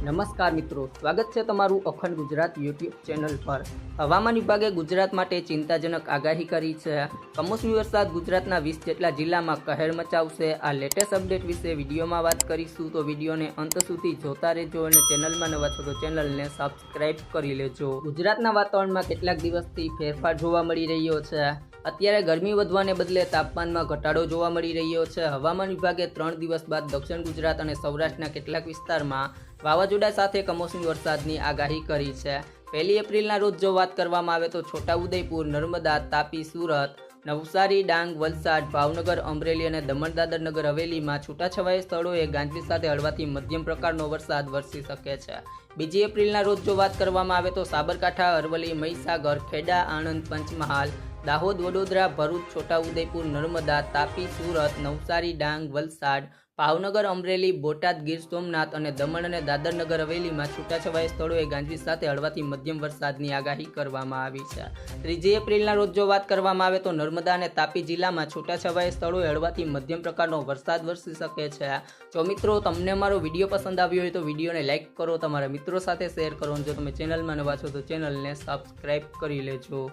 નમસ્કાર મિત્રો, સ્વાગત છે તમારું અખંડ ગુજરાત યુટ્યુબ ચેનલ પર। હવામાન વિભાગે ગુજરાત માટે ચિંતાજનક આગાહી કરી છે। કમોસમી વરસાદ ગુજરાતના 20 જેટલા જિલ્લામાં કહેર મચાવશે। આ લેટેસ્ટ અપડેટ વિશે વિડીયોમાં વાત કરીશું, તો વિડીયોને અંત સુધી જોતા રહેજો અને ચેનલમાં નવા છો તો ચેનલને સબસ્ક્રાઇબ કરી લેજો। ગુજરાતના વાતાવરણમાં કેટલાક દિવસથી ફેરફાર જોવા મળી રહ્યો છે। અત્યારે ગરમી વધવાને બદલે તાપમાનમાં ઘટાડો જોવા મળી રહ્યો છે। હવામાન વિભાગે 3 દિવસ બાદ દક્ષિણ ગુજરાત અને સૌરાષ્ટ્રના કેટલાક વિસ્તારમાં વાવાઝોડા સાથે કમોસમી વરસાદની આગાહી કરી છે। 1 એપ્રિલના રોજ જો વાત કરવામાં આવે તો છોટાઉદેપુર, નર્મદા, તાપી, સુરત, નવસારી, ડાંગ, વલસાડ, ભાવનગર, અમરેલી અને દમણ દાદર નગર હવેલીમાં છૂટાછવાયા સ્થળોએ ગાજવીજ સાથે હળવાથી મધ્યમ પ્રકારનો વરસાદ વરસી શકે છે। 2 એપ્રિલના રોજ જો વાત કરવામાં આવે તો સાબરકાંઠા, અરવલ્લી, મહીસાગર, ખેડા, આણંદ, પંચમહાલ, દાહોદ, વડોદરા, ભરૂચ, છોટાઉદેપુર, નર્મદા, તાપી, સુરત, નવસારી, ડાંગ, વલસાડ, ભાવનગર, અમરેલી, બોટાદ, ગીર સોમનાથ અને દમણ અને દાદર નગર હવેલીમાં છૂટાછવાયા સ્થળોએ ગાજવીજ સાથે હળવાથી મધ્યમ વરસાદની આગાહી કરવામાં આવી છે। 3 એપ્રિલના રોજ જો વાત કરવામાં આવે તો નર્મદા અને તાપી જિલ્લામાં છૂટાછવાયા સ્થળોએ હળવાથી મધ્યમ પ્રકારનો વરસાદ વરસી શકે છે। જો મિત્રો તમને અમારો વિડીયો પસંદ આવ્યો હોય તો વિડીયોને લાઇક કરો, તમારા મિત્રો સાથે શેર કરો અને જો તમે ચેનલમાં નવા છો તો ચેનલને સબસ્ક્રાઇબ કરી લેજો।